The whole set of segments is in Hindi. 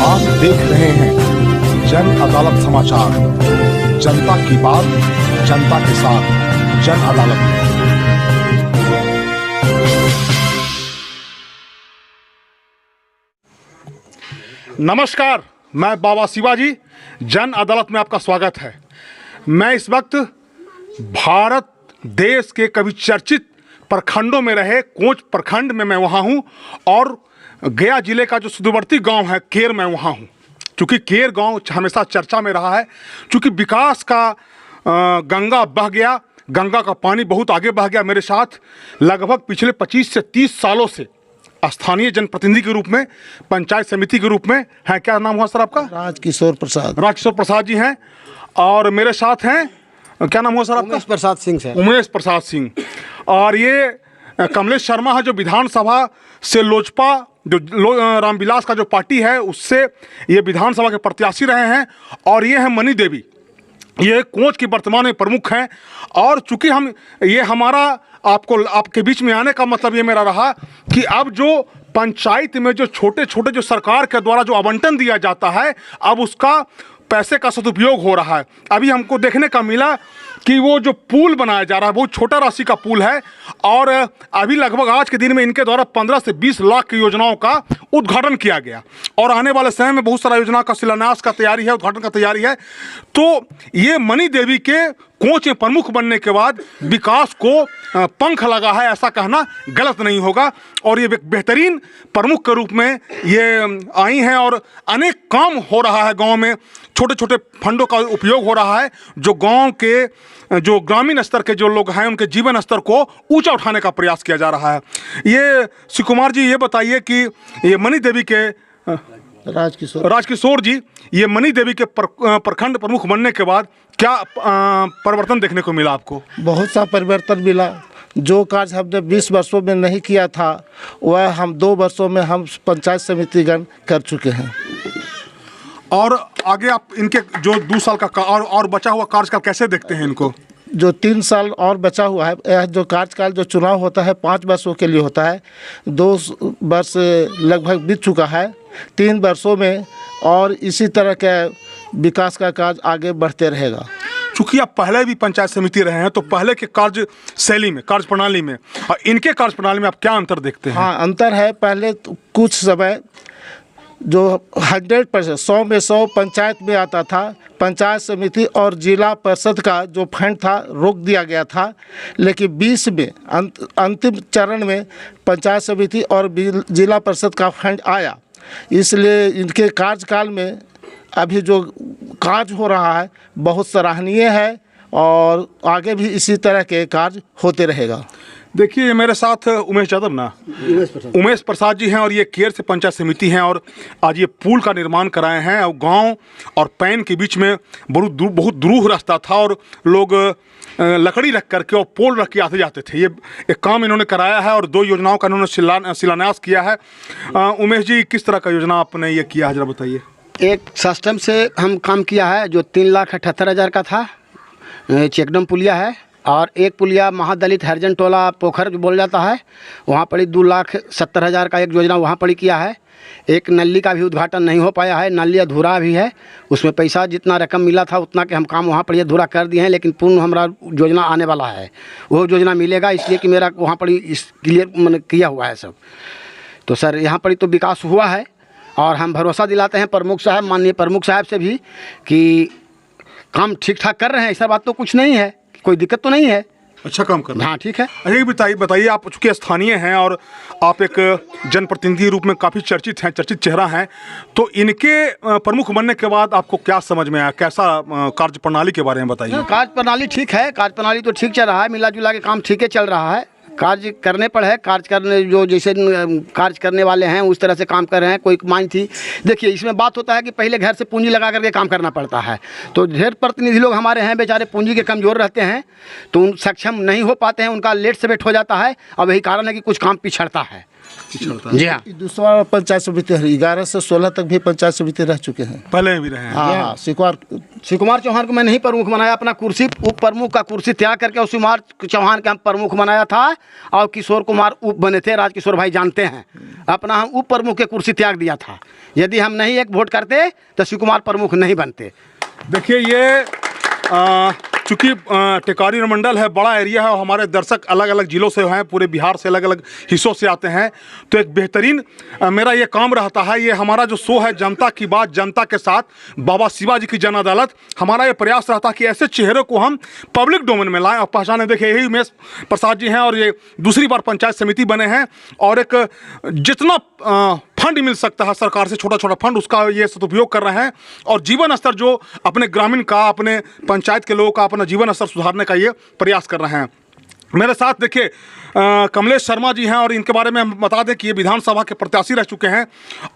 आप देख रहे हैं जन अदालत समाचार। जनता की बात, जनता के साथ, जन अदालत। नमस्कार, मैं बाबा शिवाजी, जन अदालत में आपका स्वागत है। मैं इस वक्त भारत देश के कभी चर्चित प्रखंडों में रहे कोंच प्रखंड में मैं वहाँ हूँ और गया जिले का जो सुदूरवर्ती गांव है केर में वहाँ हूँ। चूँकि केर गांव हमेशा चर्चा में रहा है, चूँकि विकास का गंगा बह गया, गंगा का पानी बहुत आगे बह गया। मेरे साथ लगभग पिछले 25 से 30 सालों से स्थानीय जनप्रतिनिधि के रूप में, पंचायत समिति के रूप में हैं। क्या नाम हुआ सर आपका? राजकिशोर प्रसाद। राजकिशोर प्रसाद जी हैं। और मेरे साथ हैं, क्या नाम हुआ सर आपका? उमेश प्रसाद सिंह सर। उमेश प्रसाद सिंह। और ये कमलेश शर्मा है जो विधानसभा से लोजपा जो रामविलास का जो पार्टी है उससे ये विधानसभा के प्रत्याशी रहे हैं। और ये है मनी देवी, ये कोंच की वर्तमान में प्रमुख हैं। और चूंकि हम ये हमारा आपके बीच में आने का मतलब ये मेरा रहा कि अब जो पंचायत में जो छोटे छोटे जो सरकार के द्वारा जो आवंटन दिया जाता है, अब उसका पैसे का सदुपयोग हो रहा है। अभी हमको देखने का मिला कि वो जो पुल बनाया जा रहा है बहुत छोटा राशि का पुल है और अभी लगभग आज के दिन में इनके द्वारा 15 से 20 लाख की योजनाओं का उद्घाटन किया गया और आने वाले समय में बहुत सारा योजना का शिलान्यास का तैयारी है, उद्घाटन का तैयारी है। तो ये मनी देवी के कोंच में प्रमुख बनने के बाद विकास को पंख लगा है, ऐसा कहना गलत नहीं होगा। और ये बेहतरीन प्रमुख के रूप में ये आई हैं और अनेक काम हो रहा है गांव में, छोटे छोटे फंडों का उपयोग हो रहा है जो गांव के जो ग्रामीण स्तर के जो लोग हैं उनके जीवन स्तर को ऊंचा उठाने का प्रयास किया जा रहा है। ये शिवकुमार जी, ये बताइए कि ये मनी देवी के राजकिशोर जी, ये मनी देवी के प्रखंड प्रमुख बनने के बाद क्या परिवर्तन देखने को मिला आपको? बहुत सा परिवर्तन मिला। जो कार्य हमने 20 वर्षों में नहीं किया था वह हम 2 वर्षों में हम पंचायत समितिगण कर चुके हैं। और आगे आप इनके जो 2 साल का और बचा हुआ कार्यकाल कैसे देखते हैं इनको? जो 3 साल और बचा हुआ है, यह जो कार्यकाल जो चुनाव होता है 5 वर्षों के लिए होता है। 2 वर्ष लगभग बीत चुका है। 3 वर्षों में और इसी तरह के विकास का कार्य आगे बढ़ते रहेगा। चूँकि आप पहले भी पंचायत समिति रहे हैं तो पहले के कार्य शैली में, कार्य प्रणाली में और इनके कार्य प्रणाली में आप क्या अंतर देखते हैं? हाँ, अंतर है। पहले तो कुछ समय जो 100% 100 में 100 पंचायत में आता था, पंचायत समिति और जिला परिषद का जो फंड था रोक दिया गया था। लेकिन 20 में अंतिम चरण में पंचायत समिति और जिला परिषद का फंड आया। इसलिए इनके कार्यकाल में अभी जो कार्य हो रहा है बहुत सराहनीय है और आगे भी इसी तरह के कार्य होते रहेगा। देखिए, मेरे साथ उमेश प्रसाद जी हैं और ये केर से पंचायत समिति हैं और आज ये पुल का निर्माण कराए हैं। और गांव और पैन के बीच में बहुत दूर रास्ता था और लोग लकड़ी रख करके और पोल रख के आते जाते थे। ये एक काम इन्होंने कराया है और 2 योजनाओं का इन्होंने शिलान्यास किया है। उमेश जी, किस तरह का योजना आपने ये किया है, जरा बताइए। एक सिस्टम से हम काम किया है जो 3,78,000 का था, चेकडम पुलिया है। और एक पुलिया महादलित हरिजन टोला पोखर जो बोल जाता है वहाँ पड़ी 2,70,000 का एक योजना वहाँ पड़ी किया है। एक नली का भी उद्घाटन नहीं हो पाया है, नली अधूरा भी है। उसमें पैसा जितना रकम मिला था उतना के हम काम वहाँ पर अधूरा कर दिए हैं, लेकिन पूर्ण हमारा योजना आने वाला है, वो योजना मिलेगा। इसलिए कि मेरा वहाँ पड़ी इस क्लियर मैंने किया हुआ है सब। तो सर यहाँ पड़ी तो विकास हुआ है और हम भरोसा दिलाते हैं प्रमुख साहब, माननीय प्रमुख साहब से भी कि काम ठीक ठाक कर रहे हैं। ऐसा बात तो कुछ नहीं है, कोई दिक्कत तो नहीं है, अच्छा काम कर रहे हैं। हाँ, ठीक है। अच्छा, बताइए आप चूँकि स्थानीय हैं और आप एक जनप्रतिनिधि रूप में काफ़ी चर्चित हैं, चर्चित चेहरा हैं, तो इनके प्रमुख बनने के बाद आपको क्या समझ में आया? कैसा कार्य प्रणाली के बारे में बताइए। कार्य प्रणाली ठीक है, कार्य प्रणाली तो ठीक चल रहा है, मिला जुला के काम ठीक है चल रहा है। कार्य करने पर है, कार्य करने जो जैसे कार्य करने वाले हैं उस तरह से काम कर रहे हैं। कोई मांग थी, देखिए इसमें बात होता है कि पहले घर से पूंजी लगा करके काम करना पड़ता है। तो ढेर प्रतिनिधि लोग हमारे हैं बेचारे पूंजी के कमज़ोर रहते हैं तो उन सक्षम नहीं हो पाते हैं, उनका लेट से वेट हो जाता है। अब यही कारण है कि कुछ काम पिछड़ता है। पिछड़ता है। जी हाँ। दूसरा पंचायत समिति है, 11 से 16 तक भी पंचायत समिति रह चुके हैं। पहले भी रहे हैं। हाँ, शिव कुमार चौहान को मैंने ही प्रमुख बनाया, अपना कुर्सी उप प्रमुख का कुर्सी त्याग करके शिव कुमार चौहान का हम प्रमुख बनाया था, और किशोर कुमार उप बने थे, राजकिशोर भाई जानते हैं, अपना हम उप प्रमुख के कुर्सी त्याग दिया था। यदि हम नहीं एक वोट करते तो शिव कुमार प्रमुख नहीं बनते। देखिए ये चूँकि टेकारी मंडल है, बड़ा एरिया है और हमारे दर्शक अलग अलग ज़िलों से हैं, पूरे बिहार से अलग अलग हिस्सों से आते हैं, तो एक बेहतरीन मेरा ये काम रहता है। ये हमारा जो शो है जनता की बात जनता के साथ, बाबा शिवाजी की जन अदालत, हमारा ये प्रयास रहता है कि ऐसे चेहरे को हम पब्लिक डोमेन में लाएं और पहचानें। देखिए यही उमेश प्रसाद जी हैं और ये दूसरी बार पंचायत समिति बने हैं, और एक जितना फंड मिल सकता है सरकार से, छोटा छोटा फंड, उसका ये सदुपयोग कर रहे हैं, और जीवन स्तर जो अपने ग्रामीण का, अपने पंचायत के लोगों का अपना जीवन स्तर सुधारने का ये प्रयास कर रहे हैं। मेरे साथ देखिए कमलेश शर्मा जी हैं, और इनके बारे में हम बता दें कि ये विधानसभा के प्रत्याशी रह चुके हैं,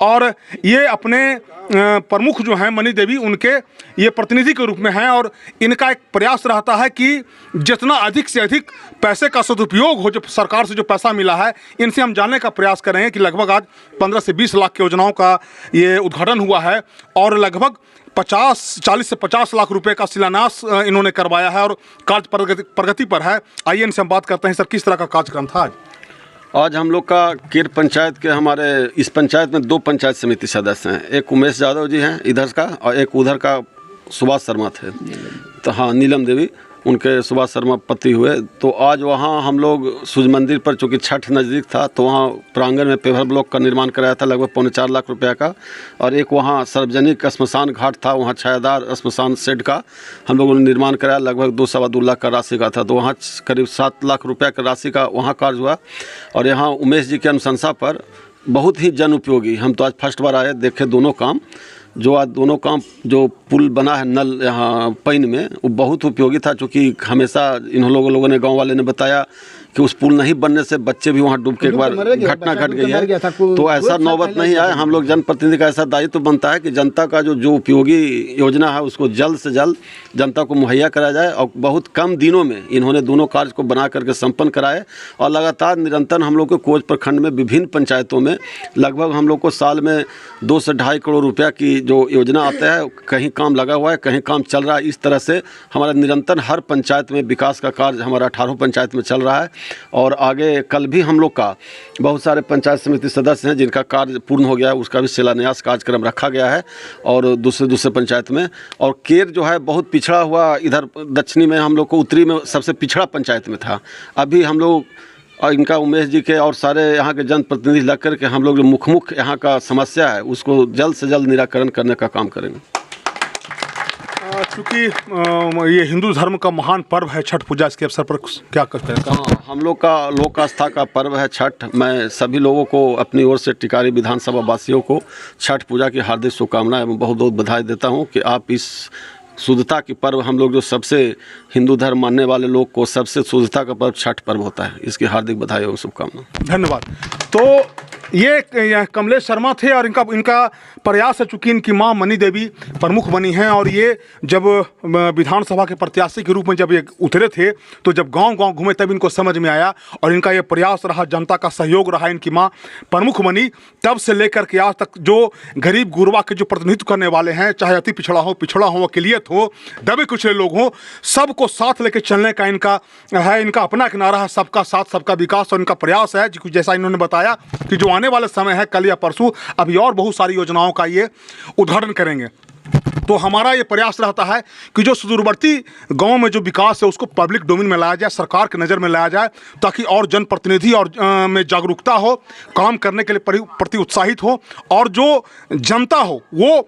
और ये अपने प्रमुख जो हैं मनी देवी, उनके ये प्रतिनिधि के रूप में हैं, और इनका एक प्रयास रहता है कि जितना अधिक से अधिक पैसे का सदुपयोग हो, जो सरकार से जो पैसा मिला है, इनसे हम जानने का प्रयास करेंगे कि लगभग आज 15 से 20 लाख की योजनाओं का ये उद्घाटन हुआ है, और लगभग 40 से 50 लाख रुपए का शिलान्यास इन्होंने करवाया है, और कार्य प्रगति पर है। आइए इनसे हम बात करते हैं। सर, किस तरह का कार्यक्रम था आज? आज हम लोग का केर पंचायत के, हमारे इस पंचायत में 2 पंचायत समिति सदस्य हैं। एक उमेश यादव जी हैं इधर का, और एक उधर का सुभाष शर्मा थे। तो हाँ, नीलम देवी, उनके सुभाष शर्मा पति हुए। तो आज वहाँ हम लोग सूर्य मंदिर पर, चूँकि छठ नज़दीक था, तो वहाँ प्रांगण में पेवर ब्लॉक का निर्माण कराया था लगभग 4.25 लाख रुपया का, और एक वहाँ सार्वजनिक श्मशान घाट था, वहाँ छायादार श्मशान शेड का हम लोगों ने निर्माण कराया, लगभग 2-2.25 लाख का राशि का था। तो वहाँ करीब 7 लाख रुपया का राशि का वहाँ कार्य हुआ। और यहाँ उमेश जी की अनुशंसा पर बहुत ही जन उपयोगी, हम तो आज फर्स्ट बार आए, देखे दोनों काम, जो आज दोनों काम, जो पुल बना है नल यहाँ पैन में, वो बहुत उपयोगी था। चूँकि हमेशा इन लोगों ने, गांव वाले ने बताया कि उस पुल नहीं बनने से बच्चे भी वहाँ डूब के एक बार घटना घट गई है। तो ऐसा नौबत नहीं आए। हम लोग जनप्रतिनिधि का ऐसा दायित्व बनता है कि जनता का जो उपयोगी योजना है उसको जल्द से जल्द जनता को मुहैया कराया जाए, और बहुत कम दिनों में इन्होंने दोनों कार्य को बना करके संपन्न कराए। और लगातार निरंतर हम लोग को कोच प्रखंड में विभिन्न पंचायतों में लगभग हम लोग को साल में 2 से 2.5 करोड़ रुपया की जो योजना आता है, कहीं काम लगा हुआ है, कहीं काम चल रहा है। इस तरह से हमारा निरंतर हर पंचायत में विकास का कार्य हमारा 18 पंचायत में चल रहा है। और आगे कल भी हम लोग का बहुत सारे पंचायत समिति सदस्य हैं जिनका कार्य पूर्ण हो गया है, उसका भी शिलान्यास कार्यक्रम रखा गया है, और दूसरे पंचायत में। और केर जो है बहुत पिछड़ा हुआ, इधर दक्षिणी में हम लोग को, उत्तरी में सबसे पिछड़ा पंचायत में था। अभी हम लोग और इनका उमेश जी के और सारे यहाँ के जनप्रतिनिधि लग कर के हम लोग जो मुख्य यहाँ का समस्या है उसको जल्द से जल्द निराकरण करने का काम करेंगे। चूँकि ये हिंदू धर्म का महान पर्व है छठ पूजा, इसके अवसर पर क्या कहते हैं? हाँ, हम लोग का लोक आस्था का पर्व है छठ। मैं सभी लोगों को अपनी ओर से टिकारी विधानसभा वासियों को छठ पूजा की हार्दिक शुभकामनाएं एवं बहुत बहुत बधाई देता हूँ कि आप इस शुद्धता की पर्व, हम लोग जो सबसे हिंदू धर्म मानने वाले लोग को सबसे शुद्धता का पर्व छठ पर्व होता है, इसकी हार्दिक बधाई और शुभकामना। धन्यवाद। तो ये कमलेश शर्मा थे, और इनका प्रयास है, चूँकि इनकी मां मनी देवी प्रमुख बनी हैं, और ये जब विधानसभा के प्रत्याशी के रूप में जब ये उतरे थे, तो जब गांव-गांव घूमे तब इनको समझ में आया, और इनका ये प्रयास रहा, जनता का सहयोग रहा, इनकी मां प्रमुख बनी, तब से लेकर के आज तक जो गरीब गुरबा के जो प्रतिनिधित्व करने वाले हैं, चाहे अति पिछड़ा हो, अक़लियत हो, दबे कुचले लोग हों, सबको साथ लेकर चलने का इनका है। इनका अपना एक नारा है, सबका साथ सबका विकास, और इनका प्रयास है जैसा इन्होंने बताया कि जो आने वाले समय है, कल या परसों अभी और बहुत सारी योजनाओं का ये उद्घाटन करेंगे। तो हमारा ये प्रयास रहता है कि जो सुदूरवर्ती गांव में जो विकास है उसको पब्लिक डोमेन में लाया जाए, सरकार की नज़र में लाया जाए, ताकि और जनप्रतिनिधि और में जागरूकता हो, काम करने के लिए प्रति उत्साहित हो, और जो जनता हो वो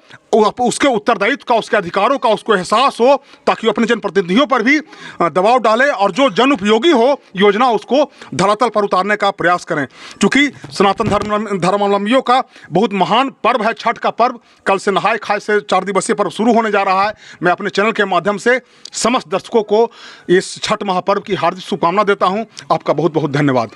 उसके उत्तरदायित्व का, उसके अधिकारों का उसको एहसास हो, ताकि वो अपने जनप्रतिनिधियों पर भी दबाव डाले, और जो जन उपयोगी हो योजना उसको धरातल पर उतारने का प्रयास करें। क्योंकि सनातन धर्मावलंबियों का बहुत महान पर्व है छठ का पर्व। कल से नहाय खाए से 4 दिवसीय पर्व शुरू होने जा रहा है। मैं अपने चैनल के माध्यम से समस्त दर्शकों को इस छठ महापर्व की हार्दिक शुभकामना देता हूँ। आपका बहुत बहुत धन्यवाद।